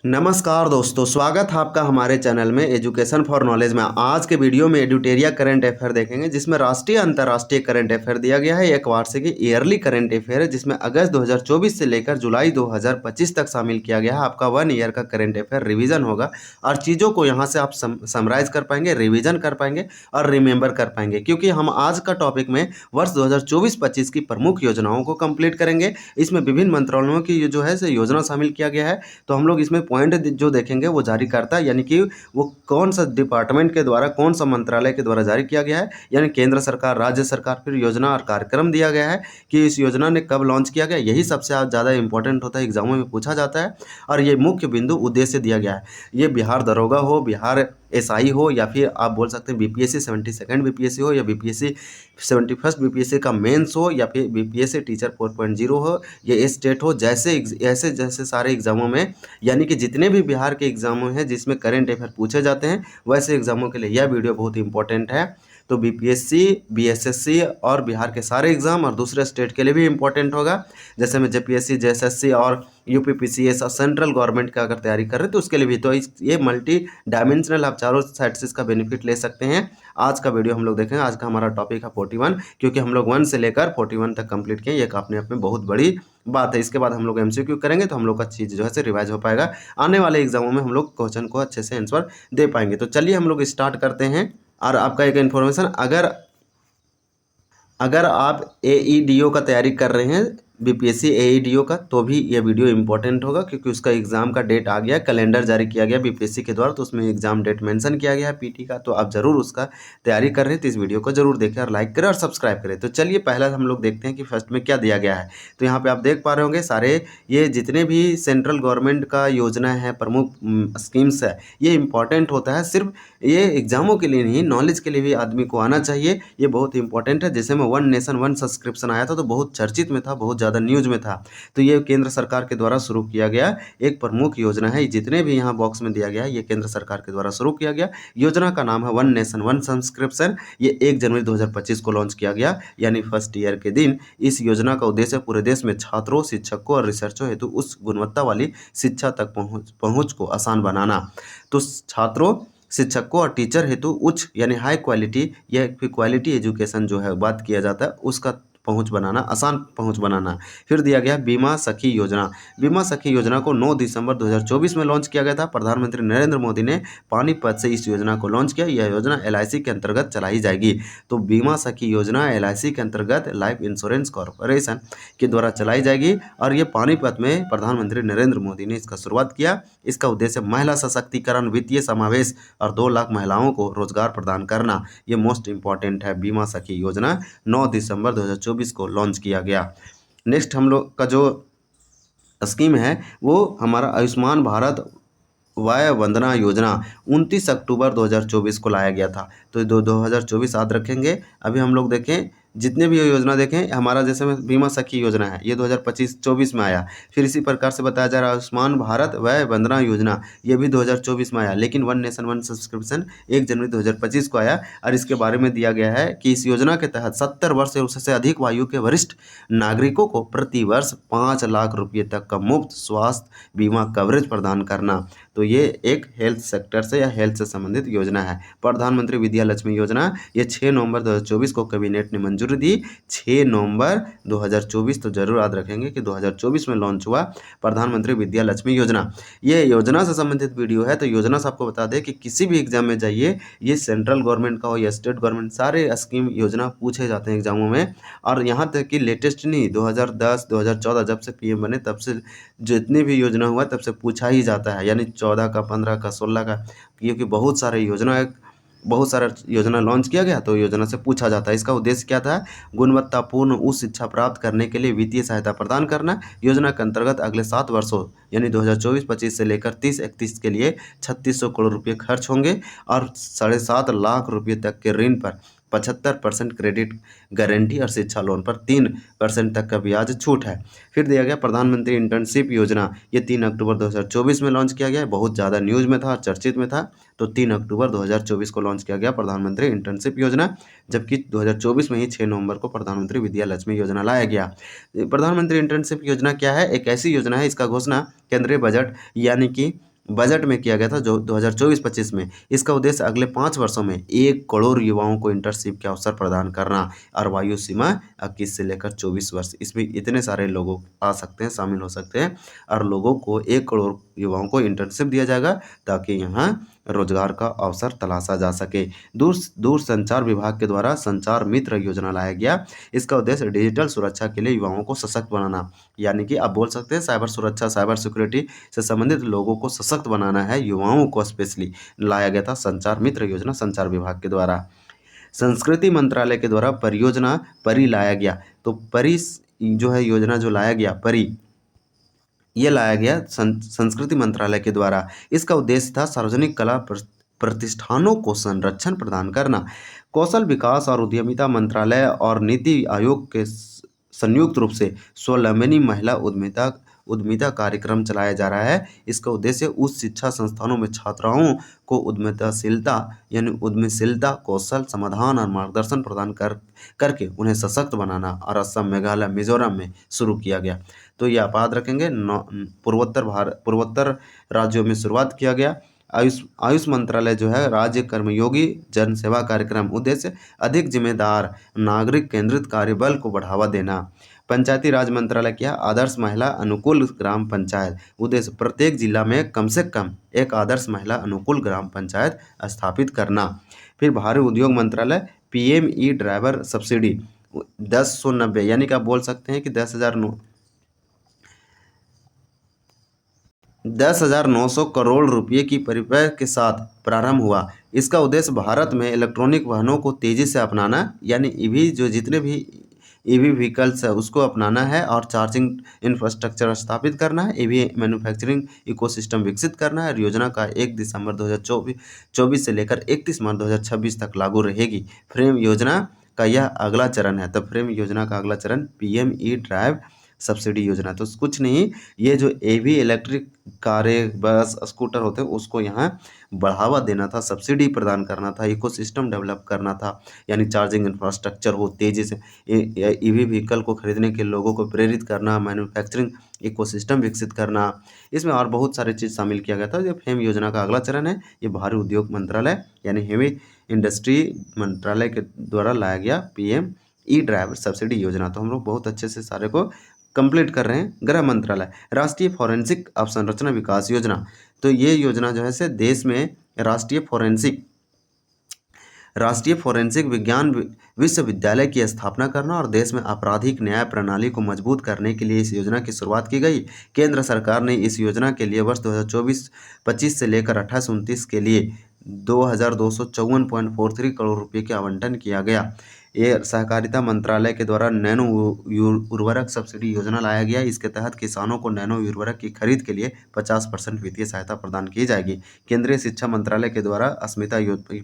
नमस्कार दोस्तों, स्वागत है आपका हमारे चैनल में एजुकेशन फॉर नॉलेज में। आज के वीडियो में एडुटेरिया करंट अफेयर देखेंगे, जिसमें राष्ट्रीय अंतर्राष्ट्रीय करंट अफेयर दिया गया है। एक वार्षिक ईयरली करंट अफेयर है, जिसमें अगस्त 2024 से लेकर जुलाई 2025 तक शामिल किया गया है। आपका 1 ईयर का करंट अफेयर रिवीजन होगा और चीज़ों को यहाँ से आप समराइज कर पाएंगे, रिविजन कर पाएंगे और रिमेंबर कर पाएंगे, क्योंकि हम आज का टॉपिक में वर्ष 2024-25 की प्रमुख योजनाओं को कंप्लीट करेंगे। इसमें विभिन्न मंत्रालयों की जो है से योजना शामिल किया गया है। तो हम लोग इसमें पॉइंट जो देखेंगे वो जारी करता है, यानी कि वो कौन सा डिपार्टमेंट के द्वारा, कौन सा मंत्रालय के द्वारा जारी किया गया है, यानी केंद्र सरकार, राज्य सरकार, फिर योजना और कार्यक्रम दिया गया है कि इस योजना ने कब लॉन्च किया गया। यही सबसे ज़्यादा इंपॉर्टेंट होता है, एग्जामों में पूछा जाता है। और ये मुख्य बिंदु उद्देश्य दिया गया है। ये बिहार दरोगा हो, बिहार एसआई हो, या फिर आप बोल सकते हैं बीपीएससी 72nd बीपीएससी हो, या बीपीएससी 71st बीपीएससी का मेंस हो, या फिर बीपीएससी टीचर 4.0 हो, या स्टेट हो, ऐसे जैसे सारे एग्जामों में, यानी कि जितने भी बिहार के एग्जामों हैं जिसमें करंट अफेयर पूछे जाते हैं, वैसे एग्जामों के लिए यह वीडियो बहुत इंपॉर्टेंट है। तो बीपीएससी, बीएसएससी और बिहार के सारे एग्जाम और दूसरे स्टेट के लिए भी इंपॉर्टेंट होगा। जैसे में जेपीएससी, जेएसएससी और यूपीपीसीएस और सेंट्रल गवर्नमेंट का अगर तैयारी कर रहे हैं तो उसके लिए भी। तो ये मल्टी डायमेंशनल, आप चारों साइड से इसका बेनिफिट ले सकते हैं। आज का वीडियो हम लोग देखेंगे। आज का हमारा टॉपिक है 41, क्योंकि हम लोग 1 से लेकर 41 तक कंप्लीट किए। ये अपने आप में बहुत बड़ी बात है। इसके बाद हम लोग एमसीक्यू करेंगे तो हम लोग का चीज़ जो है से रिवाइज हो पाएगा। आने वाले एग्जामों में हम लोग क्वेश्चन को अच्छे से आंसर दे पाएंगे। तो चलिए हम लोग स्टार्ट करते हैं। और आपका एक इन्फॉर्मेशन, अगर आप एईडीओ का तैयारी कर रहे हैं, बीपीएससी एईडीओ का, तो भी ये वीडियो इंपॉर्टेंट होगा, क्योंकि उसका एग्जाम का डेट आ गया, कैलेंडर जारी किया गया बीपीएससी के द्वारा, तो उसमें एग्जाम डेट मेंशन किया गया है पीटी का। तो आप जरूर उसका तैयारी कर रहे हैं तो इस वीडियो को जरूर देखें और लाइक करें और सब्सक्राइब करें। तो चलिए पहला हम लोग देखते हैं कि फर्स्ट में क्या दिया गया है। तो यहाँ पे आप देख पा रहे होंगे सारे ये जितने भी सेंट्रल गवर्नमेंट का योजना है, प्रमुख स्कीम्स है, ये इंपॉर्टेंट होता है। सिर्फ ये एग्जामों के लिए नहीं, नॉलेज के लिए भी आदमी को आना चाहिए। ये बहुत इंपॉर्टेंट है। जैसे में 1 नेशन 1 सब्सक्रिप्शन आया था तो बहुत चर्चित में था, बहुत ज़्यादा न्यूज में था। तो ये केंद्र सरकार के द्वारा शुरू किया गया एक प्रमुख योजना है। जितने भी यहाँ बॉक्स में दिया गया है, ये केंद्र सरकार के द्वारा शुरू किया गया योजना का नाम है 1 नेशन 1 सब्सक्रिप्शन। ये 1 जनवरी 2025 को लॉन्च किया गया, यानी फर्स्ट ईयर के दिन। इस योजना का उद्देश्य पूरे देश में छात्रों, शिक्षकों और रिसर्चों हेतु उच्च गुणवत्ता वाली शिक्षा तक पहुँच को आसान बनाना। तो छात्रों, शिक्षकों और टीचर हेतु उच्च यानी हाई क्वालिटी या क्वालिटी एजुकेशन जो है बात किया जाता है, उसका पहुंच बनाना, आसान पहुंच बनाना। फिर दिया गया बीमा सखी योजना। बीमा सखी योजना को 9 दिसंबर 2024 में लॉन्च किया गया था। प्रधानमंत्री नरेंद्र मोदी ने पानीपत से इस योजना को लॉन्च किया। यह योजना एलआईसी के अंतर्गत चलाई जाएगी। तो बीमा सखी योजना एलआईसी के अंतर्गत लाइफ इंश्योरेंस कॉरपोरेशन के द्वारा चलाई जाएगी, और ये पानीपत में प्रधानमंत्री नरेंद्र मोदी ने इसका शुरुआत किया। इसका उद्देश्य महिला सशक्तिकरण, वित्तीय समावेश और 2 लाख महिलाओं को रोजगार प्रदान करना। ये मोस्ट इंपॉर्टेंट है। बीमा सखी योजना 9 दिसंबर 2024 को लॉन्च किया गया। नेक्स्ट हम लोग का जो स्कीम है वो हमारा आयुष्मान भारत वय वंदना योजना 29 अक्टूबर 2024 को लाया गया था। तो 2024 याद रखेंगे। अभी हम लोग देखें, जितने भी ये योजना देखें, हमारा जैसे में बीमा सखी योजना है, ये 2025-24 में आया। फिर इसी प्रकार से बताया जा रहा है आयुष्मान भारत वय वंदना योजना, ये भी 2024 में आया। लेकिन 1 नेशन 1 सब्सक्रिप्शन 1 जनवरी 2025 को आया। और इसके बारे में दिया गया है कि इस योजना के तहत 70 वर्ष या उससे अधिक आयु के वरिष्ठ नागरिकों को प्रति वर्ष 5 लाख रुपये तक का मुफ्त स्वास्थ्य बीमा कवरेज प्रदान करना। तो ये एक हेल्थ सेक्टर से या हेल्थ से संबंधित योजना है। प्रधानमंत्री विद्या लक्ष्मी योजना, ये 6 नवंबर 2024 को कैबिनेट ने मंजूरी दी। 6 नवंबर 2024, तो जरूर याद रखेंगे कि 2024 में लॉन्च हुआ प्रधानमंत्री विद्या लक्ष्मी योजना। ये योजना से संबंधित वीडियो है। तो योजना से आपको बता दें कि किसी भी एग्जाम में जाइए, ये सेंट्रल गवर्नमेंट का हो या स्टेट गवर्नमेंट, सारे स्कीम योजना पूछे जाते हैं एग्जामों में। और यहाँ तक कि लेटेस्ट नहीं, 2010 2014 जब से पीएम बने तब से जितनी भी योजना हुआ तब से पूछा ही जाता है, यानी 14 का, 15 का, 16 का, क्योंकि बहुत सारा योजना लॉन्च किया गया। तो योजना से पूछा जाता है। इसका उद्देश्य क्या था? गुणवत्तापूर्ण उच्च शिक्षा प्राप्त करने के लिए वित्तीय सहायता प्रदान करना। योजना के अंतर्गत अगले 7 वर्षों यानी 2024-25 से लेकर 30-31 के लिए 3600 करोड़ रुपये खर्च होंगे, और 7.5 लाख रुपये तक के ऋण पर 75% क्रेडिट गारंटी और शिक्षा लोन पर 3% तक का ब्याज छूट है। फिर दिया गया प्रधानमंत्री इंटर्नशिप योजना, ये 3 अक्टूबर 2024 में लॉन्च किया गया। बहुत ज़्यादा न्यूज़ में था और चर्चित में था। तो 3 अक्टूबर 2024 को लॉन्च किया गया प्रधानमंत्री इंटर्नशिप योजना, जबकि 2024 में ही 6 नवंबर को प्रधानमंत्री विद्या लक्ष्मी योजना लाया गया। प्रधानमंत्री इंटर्नशिप योजना क्या है? एक ऐसी योजना है, इसका घोषणा केंद्रीय बजट यानी कि बजट में किया गया था जो 2024-25 में। इसका उद्देश्य अगले 5 वर्षों में 1 करोड़ युवाओं को इंटर्नशिप के अवसर प्रदान करना और वायु सीमा 21 से लेकर 24 वर्ष। इसमें इतने सारे लोग आ सकते हैं, शामिल हो सकते हैं और लोगों को 1 करोड़ युवाओं को इंटर्नशिप दिया जाएगा ताकि यहाँ रोजगार का अवसर तलाशा जा सके। दूर संचार विभाग के द्वारा संचार मित्र योजना लाया गया। इसका उद्देश्य डिजिटल सुरक्षा के लिए युवाओं को सशक्त बनाना, यानी कि आप बोल सकते हैं साइबर सुरक्षा, साइबर सिक्योरिटी से संबंधित लोगों को सशक्त बनाना है, युवाओं को स्पेशली लाया गया था संचार मित्र योजना संचार विभाग के द्वारा। संस्कृति मंत्रालय के द्वारा परियोजना परी लाया गया। तो परी जो है योजना जो लाया गया, परी ये लाया गया संस्कृति मंत्रालय के द्वारा। इसका उद्देश्य था सार्वजनिक कला प्रतिष्ठानों को संरक्षण प्रदान करना। कौशल विकास और उद्यमिता मंत्रालय और नीति आयोग के संयुक्त रूप से स्वावलंबनी महिला उद्यमिता कार्यक्रम चलाया जा रहा है। इसका उद्देश्य उच्च शिक्षा संस्थानों में छात्राओं को उद्यमशीलता, कौशल समाधान और मार्गदर्शन प्रदान करके उन्हें सशक्त बनाना और असम, मेघालय, मिजोरम में शुरू किया गया। तो ये आप याद रखेंगे। पूर्वोत्तर राज्यों में शुरुआत किया गया। आयुष मंत्रालय जो है राज्य कर्मयोगी जन सेवा कार्यक्रम। उद्देश्य अधिक जिम्मेदार नागरिक केंद्रित कार्यबल को बढ़ावा देना। पंचायती राज मंत्रालय क्या, आदर्श महिला अनुकूल ग्राम पंचायत। उद्देश्य प्रत्येक जिला में कम से कम एक आदर्श महिला अनुकूल ग्राम पंचायत स्थापित करना। फिर भारी उद्योग मंत्रालय PME ड्राइवर सब्सिडी 1090, यानी कि आप बोल सकते हैं कि 10,900 करोड़ रुपये की परिव्यय के साथ प्रारंभ हुआ। इसका उद्देश्य भारत में इलेक्ट्रॉनिक वाहनों को तेजी से अपनाना, यानी ईवी जो जितने भी ईवी व्हीकल्स है उसको अपनाना है और चार्जिंग इंफ्रास्ट्रक्चर स्थापित करना है। ईवी मैन्युफैक्चरिंग इकोसिस्टम विकसित करना है। योजना का 1 दिसंबर 2024 से लेकर 31 मार्च 2026 तक लागू रहेगी। फ्रेम योजना का यह अगला चरण है। तब फ्रेम योजना का अगला चरण PME ड्राइव सब्सिडी योजना। तो कुछ नहीं, ये जो EV इलेक्ट्रिक कारें, बस, स्कूटर होते हैं उसको यहाँ बढ़ावा देना था, सब्सिडी प्रदान करना था, इकोसिस्टम डेवलप करना था, यानी चार्जिंग इंफ्रास्ट्रक्चर हो तेज़ी से, EV व्हीकल को खरीदने के लोगों को प्रेरित करना, मैन्युफैक्चरिंग इकोसिस्टम विकसित करना। इसमें और बहुत सारी चीज़ शामिल किया गया था। ये फेम योजना का अगला चरण है। ये भारी उद्योग मंत्रालय यानी हेवी इंडस्ट्री मंत्रालय के द्वारा लाया गया PME ड्राइवर सब्सिडी योजना। तो हम लोग बहुत अच्छे से सारे को कंप्लीट कर रहे हैं। गृह मंत्रालय राष्ट्रीय फॉरेंसिक अवसंरचना विकास योजना। तो ये योजना जो है से देश में राष्ट्रीय फोरेंसिक विज्ञान विश्वविद्यालय की स्थापना करना और देश में आपराधिक न्याय प्रणाली को मजबूत करने के लिए इस योजना की शुरुआत की गई। केंद्र सरकार ने इस योजना के लिए वर्ष 2024-25 से लेकर 28-29 के लिए 2,254.43 करोड़ रुपये के आवंटन किया गया। ये सहकारिता मंत्रालय के द्वारा नैनो उर्वरक सब्सिडी योजना लाया गया। इसके तहत किसानों को नैनो उर्वरक की खरीद के लिए 50% वित्तीय सहायता प्रदान की जाएगी। केंद्रीय शिक्षा मंत्रालय के द्वारा अस्मिता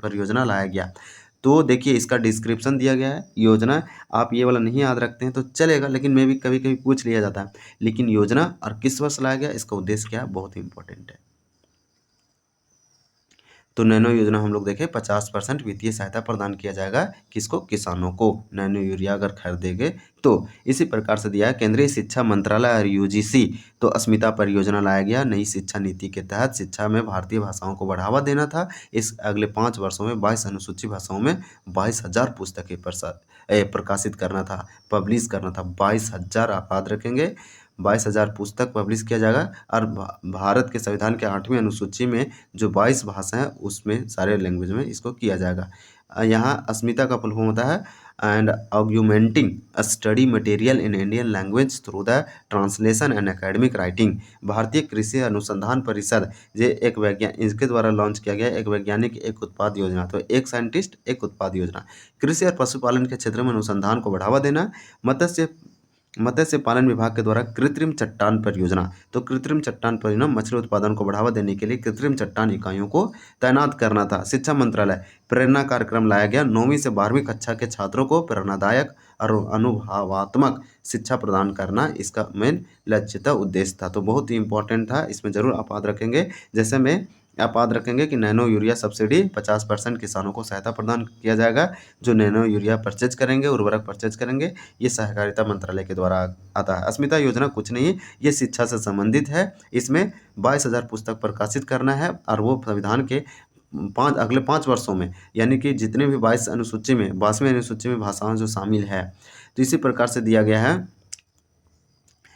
परियोजना लाया गया। तो देखिए इसका डिस्क्रिप्शन दिया गया है। योजना आप ये वाला नहीं याद रखते हैं तो चलेगा, लेकिन मैं भी कभी कभी पूछ लिया जाता है। लेकिन योजना और किस वर्ष लाया गया, इसका उद्देश्य क्या है, बहुत ही इंपॉर्टेंट है। तो नैनो योजना हम लोग देखें 50% वित्तीय सहायता प्रदान किया जाएगा। किसको, किसानों को। नैनो यूरिया अगर खरीदेंगे तो इसी प्रकार से दिया है। केंद्रीय शिक्षा मंत्रालय और UGC तो अस्मिता परियोजना लाया गया। नई शिक्षा नीति के तहत शिक्षा में भारतीय भाषाओं को बढ़ावा देना था। इस अगले 5 वर्षों में 22 अनुसूचित भाषाओं में 22,000 पुस्तकें प्रकाशित करना था, पब्लिश करना था। 22,000 आप याद रखेंगे, 22,000 पुस्तक पब्लिश किया जाएगा। और भारत के संविधान के 8वीं अनुसूची में जो 22 भाषा है उसमें सारे लैंग्वेज में इसको किया जाएगा। यहाँ अस्मिता का फुल फॉर्म होता है and augmenting study material in Indian language through the translation and academic writing. भारतीय कृषि अनुसंधान परिषद ये एक इसके द्वारा लॉन्च किया गया एक वैज्ञानिक एक उत्पाद योजना। तो एक साइंटिस्ट एक उत्पाद योजना। कृषि और पशुपालन के क्षेत्र में अनुसंधान को बढ़ावा देना। मत्स्य पालन विभाग के द्वारा कृत्रिम चट्टान परियोजना। तो कृत्रिम चट्टान परियोजना मछली उत्पादन को बढ़ावा देने के लिए कृत्रिम चट्टान इकाइयों को तैनात करना था। शिक्षा मंत्रालय प्रेरणा कार्यक्रम लाया गया। 9वीं से 12वीं कक्षा के छात्रों को प्रेरणादायक और अनुभवात्मक शिक्षा प्रदान करना इसका मेन लक्ष्य था, उद्देश्य था। तो बहुत ही इंपॉर्टेंट था, इसमें जरूर आप याद रखेंगे। जैसे मैं आप याद रखेंगे कि नैनो यूरिया सब्सिडी 50% किसानों को सहायता प्रदान किया जाएगा। जो नैनो यूरिया परचेज करेंगे, उर्वरक परचेज करेंगे, ये सहकारिता मंत्रालय के द्वारा आता है। अस्मिता योजना कुछ नहीं, ये शिक्षा से संबंधित है। इसमें 22,000 पुस्तक प्रकाशित करना है और वो संविधान के अगले 5 वर्षों में, यानी कि जितने भी 22वीं अनुसूची में भाषाएं जो शामिल है, तो इसी प्रकार से दिया गया है।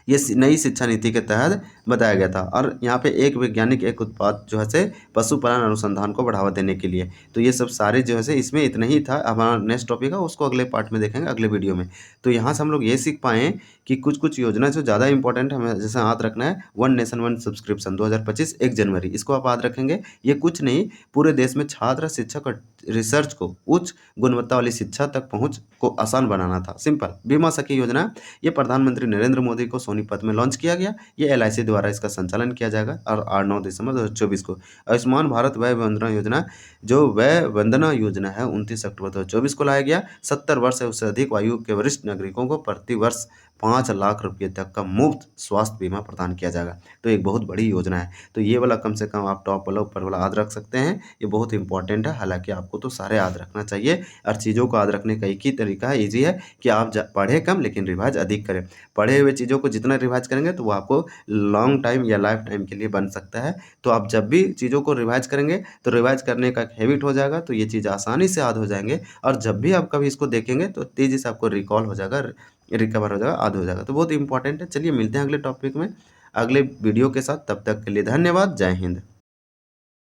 ये नई शिक्षा नीति के तहत बताया गया था। और यहाँ पे एक वैज्ञानिक एक उत्पाद जो है से पशुपालन अनुसंधान को बढ़ावा देने के लिए। तो ये सब सारे जो है से इसमें इतना ही था। अब हमारा नेक्स्ट टॉपिक है उसको अगले पार्ट में देखेंगे, अगले वीडियो में। तो यहाँ से हम लोग ये सीख पाएँ कि कुछ कुछ योजना जो ज़्यादा इंपॉर्टेंट हमें जैसे याद रखना है, वन नेशन वन सब्सक्रिप्शन 2025 1 जनवरी, इसको आप याद रखेंगे। ये कुछ नहीं, पूरे देश में छात्र, शिक्षक और रिसर्च को उच्च गुणवत्ता वाली शिक्षा तक पहुँच को आसान बनाना था। सिंपल। बीमा सखी योजना, ये प्रधानमंत्री नरेंद्र मोदी को सोनीपत में लॉन्च किया गया। ये एलआईसी द्वारा इसका संचालन किया जाएगा और 8-9 दिसंबर 2024 को। आयुष्मान भारत वय वंदना योजना, जो वय वंदना योजना है 29 अक्टूबर 2024 को लाया गया। 70 वर्ष से उससे अधिक आयु के वरिष्ठ नागरिकों को प्रति वर्ष 5 लाख रुपये तक का मुफ्त स्वास्थ्य बीमा प्रदान किया जाएगा। तो एक बहुत बड़ी योजना है। तो ये वाला कम से कम आप टॉप वाला ऊपर वाला याद रख सकते हैं। ये बहुत इंपॉर्टेंट है। हालांकि आपको तो सारे याद रखना चाहिए और चीज़ों को याद रखने का एक ही तरीका है, ईजी है, कि आप पढ़ें कम लेकिन रिवाइज अधिक करें। पढ़े हुए चीज़ों को जितना रिवाइज करेंगे तो वो आपको लॉन्ग टाइम या लाइफ टाइम के लिए बन सकता है। तो आप जब भी चीज़ों को रिवाइज करेंगे तो रिवाइज करने का एक हैबिट हो जाएगा, तो ये चीज़ आसानी से याद हो जाएंगे। और जब भी आप कभी इसको देखेंगे तो तेज़ी से आपको रिकॉल हो जाएगा, रिकवर हो जाएगा, याद हो जाएगा। तो बहुत इंपॉर्टेंट है। चलिए मिलते हैं अगले टॉपिक में, अगले वीडियो के साथ। तब तक के लिए धन्यवाद। जय हिंद।